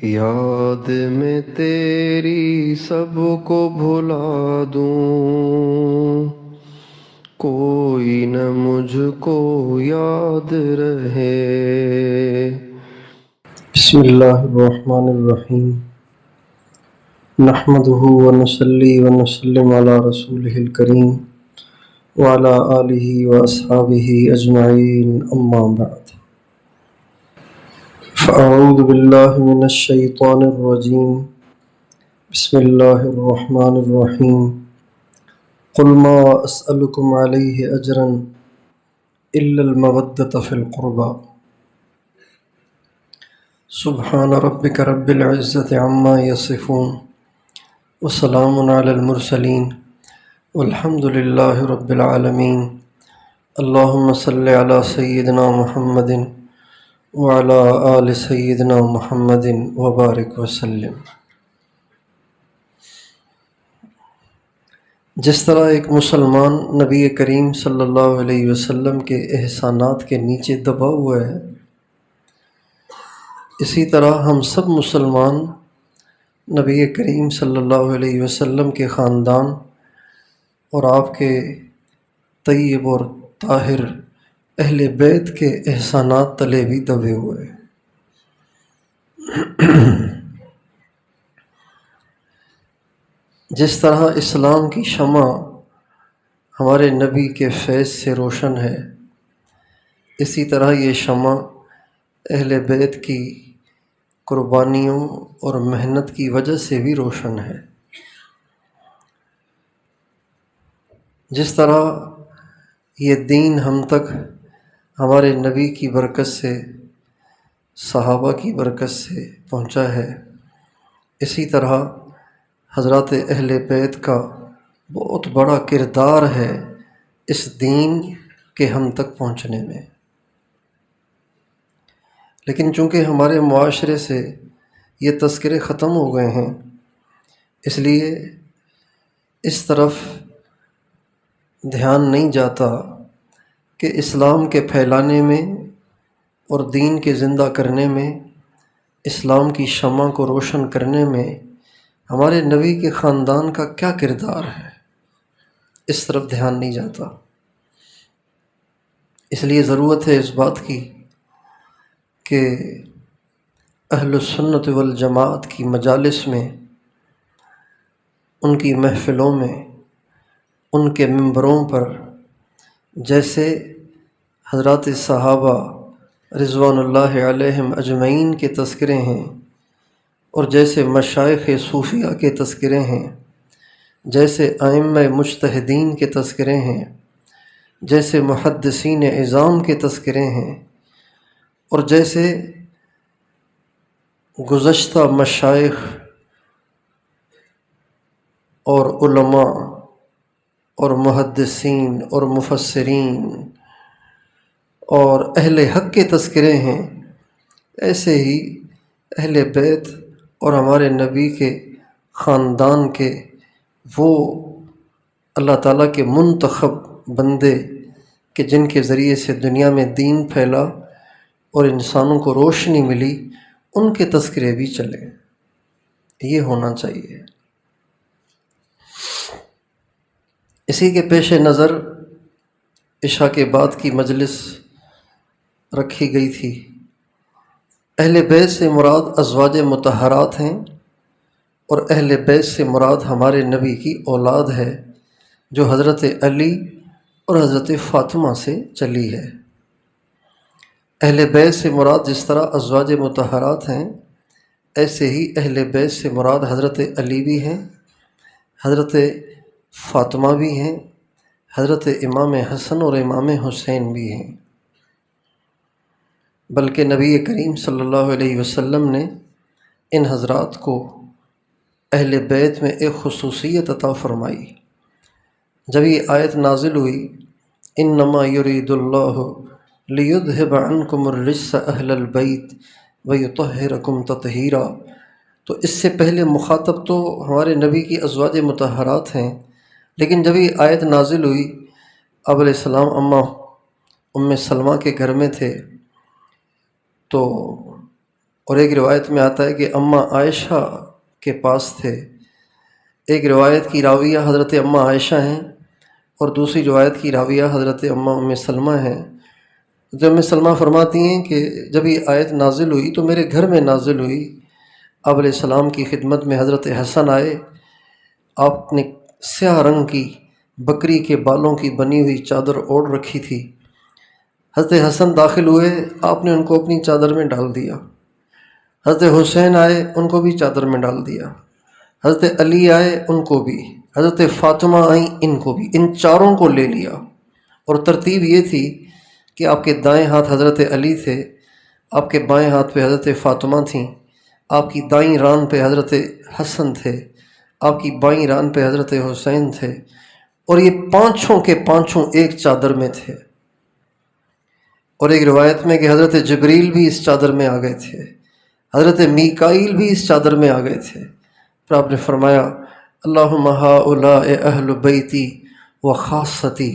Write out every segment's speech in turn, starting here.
یاد میں تیری سب کو بھلا دوں، کوئی نہ مجھ کو یاد رہے۔ بسم اللہ الرحمن الرحیم، نحمدہ ونصلی ونسلم علی رسولہ الکریم وعلی آلہ واصحابہ اجمعین، اما بعد، فاعوذ باللہ من الشیطان الرجیم، بسم اللہ الرحمن الرحیم۔ قل ما اسألکم علیہ اجرا الا المودۃ فی القربى، سبحان ربک رب العزۃ عما یصفون وسلام علی المرسلین والحمد للہ رب العالمین۔ اللہم صلی علی سیدنا محمد وعلی آل سیدنا محمد وبارک وسلم۔ جس طرح ایک مسلمان نبی کریم صلی اللہ علیہ وسلم کے احسانات کے نیچے دبا ہوا ہے، اسی طرح ہم سب مسلمان نبی کریم صلی اللہ علیہ وسلم کے خاندان اور آپ کے طیب اور طاہر اہل بیت کے احسانات تلے بھی دبے ہوئے۔ جس طرح اسلام کی شمع ہمارے نبی کے فیض سے روشن ہے، اسی طرح یہ شمع اہل بیت کی قربانیوں اور محنت کی وجہ سے بھی روشن ہے۔ جس طرح یہ دین ہم تک ہمارے نبی کی برکت سے، صحابہ کی برکت سے پہنچا ہے، اسی طرح حضرات اہل بیت کا بہت بڑا کردار ہے اس دین کے ہم تک پہنچنے میں۔ لیکن چونکہ ہمارے معاشرے سے یہ تذکرے ختم ہو گئے ہیں، اس لیے اس طرف دھیان نہیں جاتا کہ اسلام کے پھیلانے میں اور دین کے زندہ کرنے میں، اسلام کی شمع کو روشن کرنے میں ہمارے نبی کے خاندان کا کیا کردار ہے، اس طرف دھیان نہیں جاتا۔ اس لیے ضرورت ہے اس بات کی کہ اہل السنت والجماعت کی مجالس میں، ان کی محفلوں میں، ان کے منبروں پر جیسے حضرات صحابہ رضوان اللہ علیہم اجمعین کے تذکرے ہیں، اور جیسے مشائخ صوفیہ کے تذکرے ہیں، جیسے ائمہ مجتہدین کے تذکرے ہیں، جیسے محدثین عظام کے تذکرے ہیں، اور جیسے گزشتہ مشائخ اور علماء اور محدثین اور مفسرین اور اہل حق کے تذکرے ہیں، ایسے ہی اہل بیت اور ہمارے نبی کے خاندان کے وہ اللہ تعالیٰ کے منتخب بندے کہ جن کے ذریعے سے دنیا میں دین پھیلا اور انسانوں کو روشنی ملی، ان کے تذکرے بھی چلے۔ یہ ہونا چاہیے۔ اسی کے پیش نظر عشاء کے بعد کی مجلس رکھی گئی تھی۔ اہل بیت سے مراد ازواج مطہرات ہیں، اور اہل بیت سے مراد ہمارے نبی کی اولاد ہے جو حضرت علی اور حضرت فاطمہ سے چلی ہے۔ اہل بیت سے مراد جس طرح ازواج مطہرات ہیں، ایسے ہی اہل بیت سے مراد حضرت علی بھی ہیں، حضرت فاطمہ بھی ہیں، حضرت امام حسن اور امام حسین بھی ہیں۔ بلکہ نبی کریم صلی اللہ علیہ وسلم نے ان حضرات کو اہل بیت میں ایک خصوصیت عطا فرمائی۔ جب یہ آیت نازل ہوئی، انما یرید اللہ لیذھب عنکم الرجس اہل البیت ویطہرکم تطہیرا، تو اس سے پہلے مخاطب تو ہمارے نبی کی ازواج مطہرات ہیں، لیکن جب یہ آیت نازل ہوئی، آپ علیہ السلام اماں ام سلمہ کے گھر میں تھے، تو اور ایک روایت میں آتا ہے کہ اماں عائشہ کے پاس تھے۔ ایک روایت کی راویہ حضرت اماں عائشہ ہیں اور دوسری روایت کی راویہ حضرت اماں ام سلمہ ہیں۔ جو ام سلمہ فرماتی ہیں کہ جب یہ آیت نازل ہوئی تو میرے گھر میں نازل ہوئی۔ آپ علیہ السلام کی خدمت میں حضرت حسن آئے، آپ نے سیاہ رنگ کی بکری کے بالوں کی بنی ہوئی چادر اوڑھ رکھی تھی۔ حضرت حسن داخل ہوئے، آپ نے ان کو اپنی چادر میں ڈال دیا۔ حضرت حسین آئے، ان کو بھی چادر میں ڈال دیا۔ حضرت علی آئے، ان کو بھی۔ حضرت فاطمہ آئیں، ان کو بھی۔ ان چاروں کو لے لیا، اور ترتیب یہ تھی کہ آپ کے دائیں ہاتھ حضرت علی تھے، آپ کے بائیں ہاتھ پہ حضرت فاطمہ تھیں، آپ کی دائیں ران پہ حضرت حسن تھے، آپ کی بائیں ران پہ حضرت حسین تھے، اور یہ پانچوں کے پانچوں ایک چادر میں تھے۔ اور ایک روایت میں کہ حضرت جبریل بھی اس چادر میں آ گئے تھے، حضرت میکائیل بھی اس چادر میں آ گئے تھے۔ پھر آپ نے فرمایا اللہم ہؤلاء اہل بیتی و خاصتی،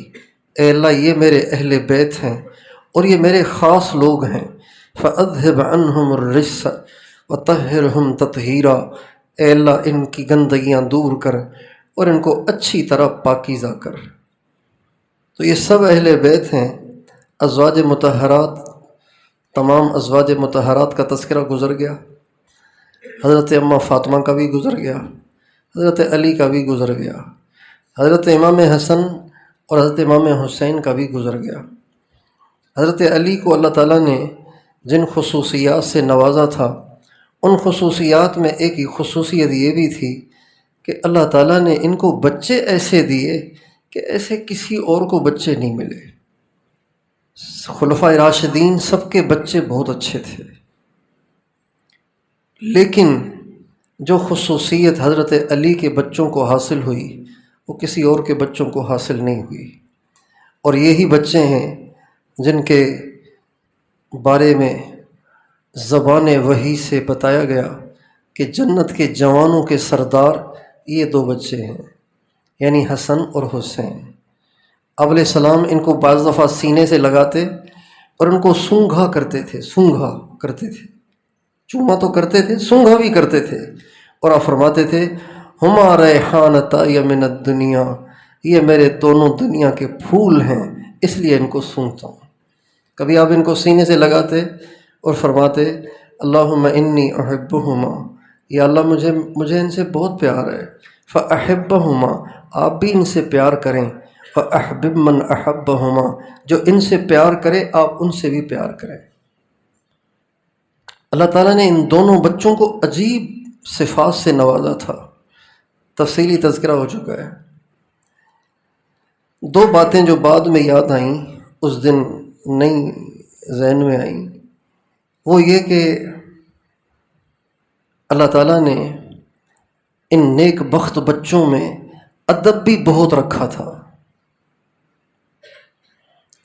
اے اللہ یہ میرے اہل بیت ہیں اور یہ میرے خاص لوگ ہیں۔ فاذہب عنہم الرجس وطہرہم تطہیرا، اے اللہ ان کی گندگیاں دور کر اور ان کو اچھی طرح پاکیزہ کر۔ تو یہ سب اہل بیت ہیں۔ ازواج مطہرات، تمام ازواج مطہرات کا تذکرہ گزر گیا، حضرت اماں فاطمہ کا بھی گزر گیا، حضرت علی کا بھی گزر گیا، حضرت امام حسن اور حضرت امام حسین کا بھی گزر گیا۔ حضرت علی کو اللہ تعالیٰ نے جن خصوصیات سے نوازا تھا، ان خصوصیات میں ایک ہی خصوصیت یہ بھی تھی کہ اللہ تعالیٰ نے ان کو بچے ایسے دیے کہ ایسے کسی اور کو بچے نہیں ملے۔ خلفائے راشدین سب کے بچے بہت اچھے تھے، لیکن جو خصوصیت حضرت علی کے بچوں کو حاصل ہوئی وہ کسی اور کے بچوں کو حاصل نہیں ہوئی۔ اور یہی بچے ہیں جن کے بارے میں زبان وحی سے بتایا گیا کہ جنت کے جوانوں کے سردار یہ دو بچے ہیں، یعنی حسن اور حسین۔ آپ علیہ السلام ان کو بعض دفعہ سینے سے لگاتے اور ان کو سونگھا کرتے تھے، سونگھا کرتے تھے، چوما تو کرتے تھے، سونگھا بھی کرتے تھے، اور آپ فرماتے تھے ہما ریحانتای من الدنیا، یہ میرے دونوں دنیا کے پھول ہیں اس لیے ان کو سونگتا ہوں۔ کبھی آپ ان کو سینے سے لگاتے اور فرماتے اللہم انی احبہما، یا اللہ مجھے ان سے بہت پیار ہے، فاحبہما، آپ بھی ان سے پیار کریں، فاحبب من احبہما، جو ان سے پیار کرے آپ ان سے بھی پیار کریں۔ اللہ تعالیٰ نے ان دونوں بچوں کو عجیب صفات سے نوازا تھا، تفصیلی تذکرہ ہو چکا ہے۔ دو باتیں جو بعد میں یاد آئیں، اس دن نئی ذہن میں آئیں، وہ یہ کہ اللہ تعالیٰ نے ان نیک بخت بچوں میں ادب بھی بہت رکھا تھا۔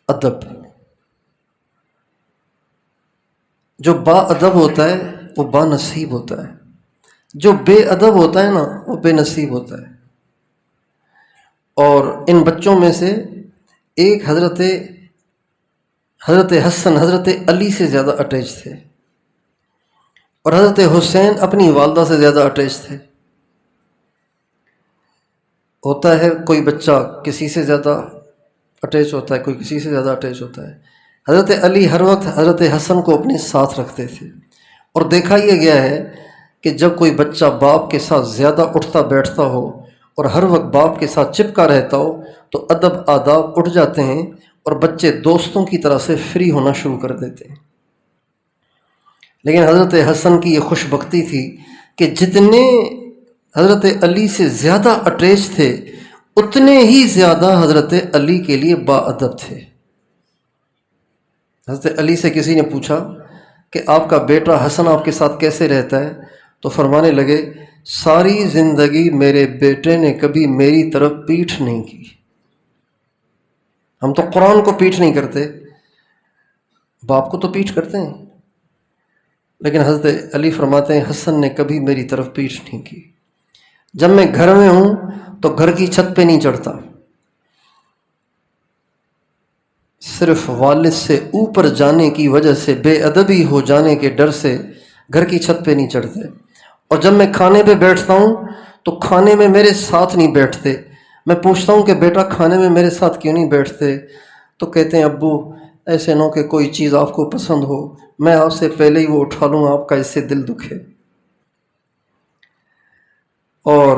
ادب، جو با ادب ہوتا ہے وہ با نصیب ہوتا ہے، جو بے ادب ہوتا ہے نا وہ بے نصیب ہوتا ہے۔ اور ان بچوں میں سے ایک حضرت حسن حضرت علی سے زیادہ اٹیچ تھے، اور حضرت حسین اپنی والدہ سے زیادہ اٹیچ تھے۔ ہوتا ہے کوئی بچہ کسی سے زیادہ اٹیچ ہوتا ہے، کوئی کسی سے زیادہ اٹیچ ہوتا ہے۔ حضرت علی ہر وقت حضرت حسن کو اپنے ساتھ رکھتے تھے، اور دیکھا یہ گیا ہے کہ جب کوئی بچہ باپ کے ساتھ زیادہ اٹھتا بیٹھتا ہو اور ہر وقت باپ کے ساتھ چپکا رہتا ہو تو ادب آداب اٹھ جاتے ہیں اور بچے دوستوں کی طرح سے فری ہونا شروع کر دیتے ہیں۔ لیکن حضرت حسن کی یہ خوش بختی تھی کہ جتنے حضرت علی سے زیادہ اٹیچ تھے اتنے ہی زیادہ حضرت علی کے لیے با ادب تھے۔ حضرت علی سے کسی نے پوچھا کہ آپ کا بیٹا حسن آپ کے ساتھ کیسے رہتا ہے، تو فرمانے لگے ساری زندگی میرے بیٹے نے کبھی میری طرف پیٹھ نہیں کی۔ ہم تو قرآن کو پیٹھ نہیں کرتے، باپ کو تو پیٹھ کرتے ہیں، لیکن حضرت علی فرماتے ہیں حسن نے کبھی میری طرف پیٹھ نہیں کی۔ جب میں گھر میں ہوں تو گھر کی چھت پہ نہیں چڑھتا، صرف والد سے اوپر جانے کی وجہ سے، بے ادبی ہو جانے کے ڈر سے گھر کی چھت پہ نہیں چڑھتے، اور جب میں کھانے پہ بیٹھتا ہوں تو کھانے میں میرے ساتھ نہیں بیٹھتے۔ میں پوچھتا ہوں کہ بیٹا کھانے میں میرے ساتھ کیوں نہیں بیٹھتے؟ تو کہتے ہیں ابو ایسے نہ ہو کہ کوئی چیز آپ کو پسند ہو، میں آپ سے پہلے ہی وہ اٹھا لوں، آپ کا اس سے دل دکھے۔ اور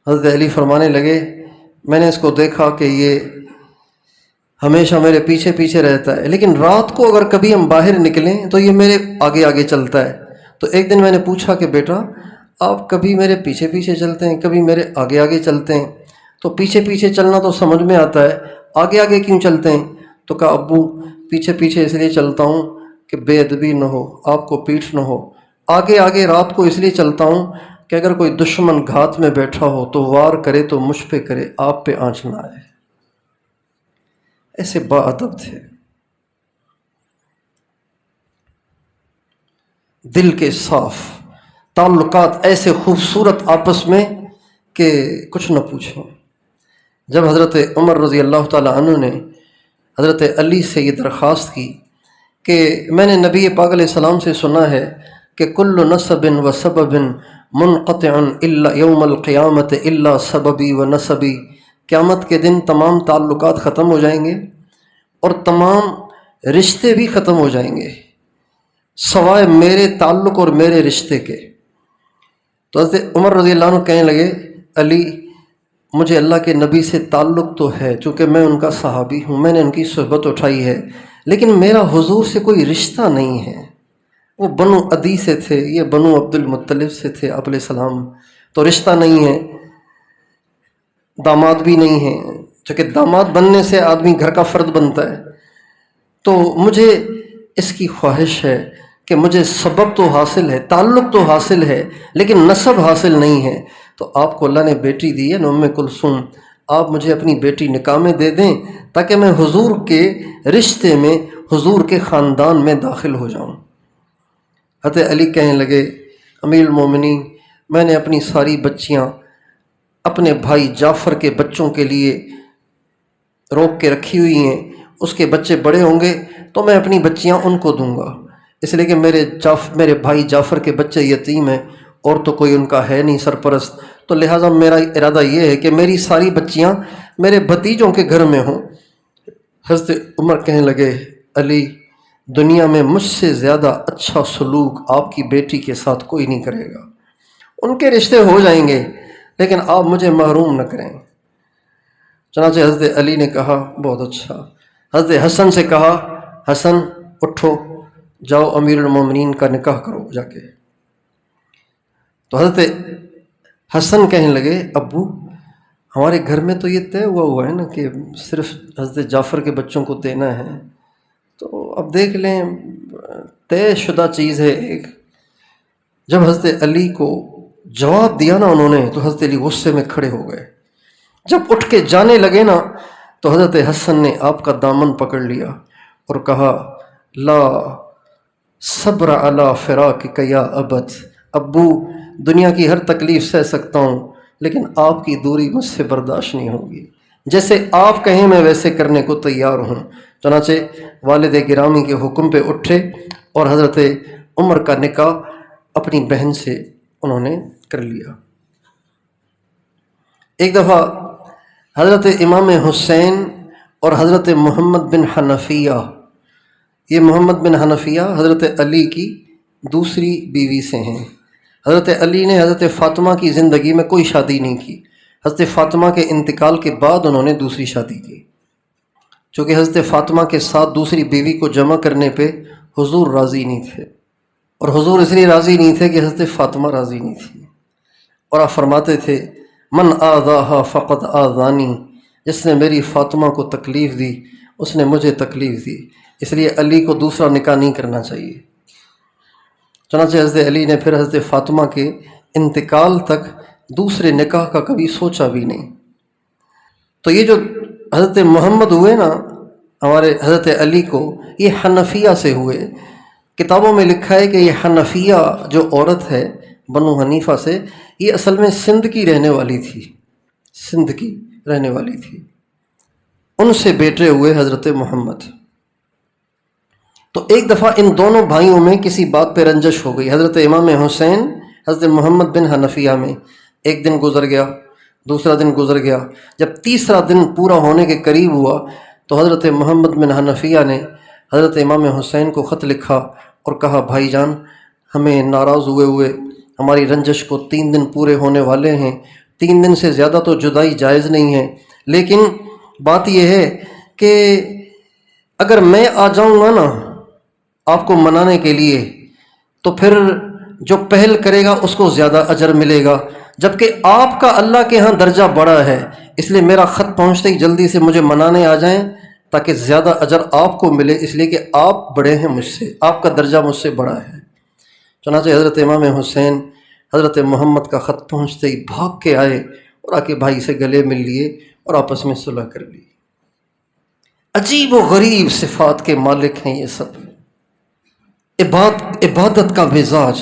حضرت علی فرمانے لگے میں نے اس کو دیکھا کہ یہ ہمیشہ میرے پیچھے پیچھے رہتا ہے، لیکن رات کو اگر کبھی ہم باہر نکلیں تو یہ میرے آگے آگے چلتا ہے۔ تو ایک دن میں نے پوچھا کہ بیٹا آپ کبھی میرے پیچھے پیچھے چلتے ہیں، کبھی میرے آگے آگے چلتے ہیں؟ تو پیچھے پیچھے چلنا تو سمجھ میں آتا ہے، آگے آگے کیوں چلتے ہیں؟ تو کہا ابو پیچھے پیچھے اس لیے چلتا ہوں کہ بے ادبی نہ ہو، آپ کو پیٹھ نہ ہو۔ آگے آگے رات کو اس لیے چلتا ہوں کہ اگر کوئی دشمن گھات میں بیٹھا ہو تو وار کرے تو مجھ پہ کرے، آپ پہ آنچ نہ آئے۔ ایسے با ادب تھے، دل کے صاف، تعلقات ایسے خوبصورت آپس میں کہ کچھ نہ پوچھیں۔ جب حضرت عمر رضی اللہ تعالی عنہ نے حضرت علی سے یہ درخواست کی کہ میں نے نبی پاک علیہ السلام سے سنا ہے کہ کل نسب و سبب منقطع الا یوم القیامت الا سببی و نسبی، قیامت کے دن تمام تعلقات ختم ہو جائیں گے اور تمام رشتے بھی ختم ہو جائیں گے سوائے میرے تعلق اور میرے رشتے کے۔ تو حضرت عمر رضی اللہ عنہ کہنے لگے علی مجھے اللہ کے نبی سے تعلق تو ہے، چونکہ میں ان کا صحابی ہوں، میں نے ان کی صحبت اٹھائی ہے، لیکن میرا حضور سے کوئی رشتہ نہیں ہے۔ وہ بنو عدی سے تھے، یہ بنو عبد المطلب سے تھے آپ علیہ السلام، تو رشتہ نہیں ہے، داماد بھی نہیں ہے، چونکہ داماد بننے سے آدمی گھر کا فرد بنتا ہے۔ تو مجھے اس کی خواہش ہے کہ مجھے سبب تو حاصل ہے، تعلق تو حاصل ہے، لیکن نسب حاصل نہیں ہے۔ تو آپ کو اللہ نے بیٹی دی ہے نا ام کلثوم، آپ مجھے اپنی بیٹی نکاح میں دے دیں تاکہ میں حضور کے رشتے میں، حضور کے خاندان میں داخل ہو جاؤں۔ حضرت علی کہنے لگے امیر المومنین میں نے اپنی ساری بچیاں اپنے بھائی جعفر کے بچوں کے لیے روک کے رکھی ہوئی ہیں، اس کے بچے بڑے ہوں گے تو میں اپنی بچیاں ان کو دوں گا، اس لیے کہ میرے بھائی جعفر کے بچے یتیم ہیں اور تو کوئی ان کا ہے نہیں سرپرست، تو لہٰذا میرا ارادہ یہ ہے کہ میری ساری بچیاں میرے بھتیجوں کے گھر میں ہوں۔ حضرت عمر کہنے لگے علی دنیا میں مجھ سے زیادہ اچھا سلوک آپ کی بیٹی کے ساتھ کوئی نہیں کرے گا، ان کے رشتے ہو جائیں گے لیکن آپ مجھے محروم نہ کریں۔ چنانچہ حضرت علی نے کہا بہت اچھا۔ حضرت حسن سے کہا حسن اٹھو جاؤ امیر المومنین کا نکاح کرو جا کے۔ تو حضرت حسن کہنے لگے ابو ہمارے گھر میں تو یہ طے ہوا ہے نا کہ صرف حضرت جعفر کے بچوں کو دینا ہے، تو اب دیکھ لیں طے شدہ چیز ہے ایک۔ جب حضرت علی کو جواب دیا نا انہوں نے تو حضرت علی غصے میں کھڑے ہو گئے، جب اٹھ کے جانے لگے نا تو حضرت حسن نے آپ کا دامن پکڑ لیا اور کہا لا صبر علی فراقک یا ابت، ابو دنیا کی ہر تکلیف سہ سکتا ہوں لیکن آپ کی دوری مجھ سے برداشت نہیں ہوگی، جیسے آپ کہیں میں ویسے کرنے کو تیار ہوں۔ چنانچہ والد گرامی کے حکم پہ اٹھے اور حضرت عمر کا نکاح اپنی بہن سے انہوں نے کر لیا۔ ایک دفعہ حضرت امام حسین اور حضرت محمد بن حنفیہ، یہ محمد بن حنفیہ حضرت علی کی دوسری بیوی سے ہیں۔ حضرت علی نے حضرت فاطمہ کی زندگی میں کوئی شادی نہیں کی، حضرت فاطمہ کے انتقال کے بعد انہوں نے دوسری شادی کی، چونکہ حضرت فاطمہ کے ساتھ دوسری بیوی کو جمع کرنے پہ حضور راضی نہیں تھے، اور حضور اس لیے راضی نہیں تھے کہ حضرت فاطمہ راضی نہیں تھی، اور آپ فرماتے تھے من آذاہا فقد آذانی، جس نے میری فاطمہ کو تکلیف دی اس نے مجھے تکلیف دی، اس لیے علی کو دوسرا نکاح نہیں کرنا چاہیے۔ چنانچہ حضرت علی نے پھر حضرت فاطمہ کے انتقال تک دوسرے نکاح کا کبھی سوچا بھی نہیں۔ تو یہ جو حضرت محمد ہوئے نا ہمارے حضرت علی کو، یہ حنفیہ سے ہوئے۔ کتابوں میں لکھا ہے کہ یہ حنفیہ جو عورت ہے بنو حنیفہ سے، یہ اصل میں سندھ کی رہنے والی تھی، سندھ کی رہنے والی تھی، ان سے بیٹے ہوئے حضرت محمد۔ تو ایک دفعہ ان دونوں بھائیوں میں کسی بات پہ رنجش ہو گئی، حضرت امام حسین حضرت محمد بن حنفیہ میں۔ ایک دن گزر گیا، دوسرا دن گزر گیا، جب تیسرا دن پورا ہونے کے قریب ہوا تو حضرت محمد بن حنفیہ نے حضرت امام حسین کو خط لکھا اور کہا بھائی جان، ہمیں ناراض ہوئے ہوئے ہماری رنجش کو 3 دن پورے ہونے والے ہیں، 3 دن سے زیادہ تو جدائی جائز نہیں ہے، لیکن بات یہ ہے کہ اگر میں آ جاؤں گا نا آپ کو منانے کے لیے تو پھر جو پہل کرے گا اس کو زیادہ اجر ملے گا، جبکہ آپ کا اللہ کے ہاں درجہ بڑا ہے، اس لیے میرا خط پہنچتے ہی جلدی سے مجھے منانے آ جائیں تاکہ زیادہ اجر آپ کو ملے، اس لیے کہ آپ بڑے ہیں مجھ سے، آپ کا درجہ مجھ سے بڑا ہے۔ چنانچہ حضرت امام حسین حضرت محمد کا خط پہنچتے ہی بھاگ کے آئے اور آ کے بھائی سے گلے مل لیے اور آپس میں صلح کر لی۔ عجیب و غریب صفات کے مالک ہیں یہ سب۔ عبادت کا مزاج۔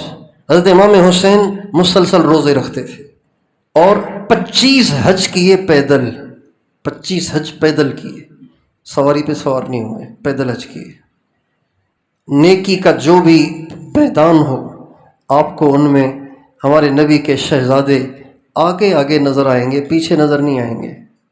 حضرت امام حسین مسلسل روزے رکھتے تھے اور 25 حج کیے پیدل، 25 حج پیدل کیے، سواری پہ سوار نہیں ہوئے، پیدل حج کیے۔ نیکی کا جو بھی میدان ہو آپ کو ان میں ہمارے نبی کے شہزادے آگے آگے نظر آئیں گے، پیچھے نظر نہیں آئیں گے۔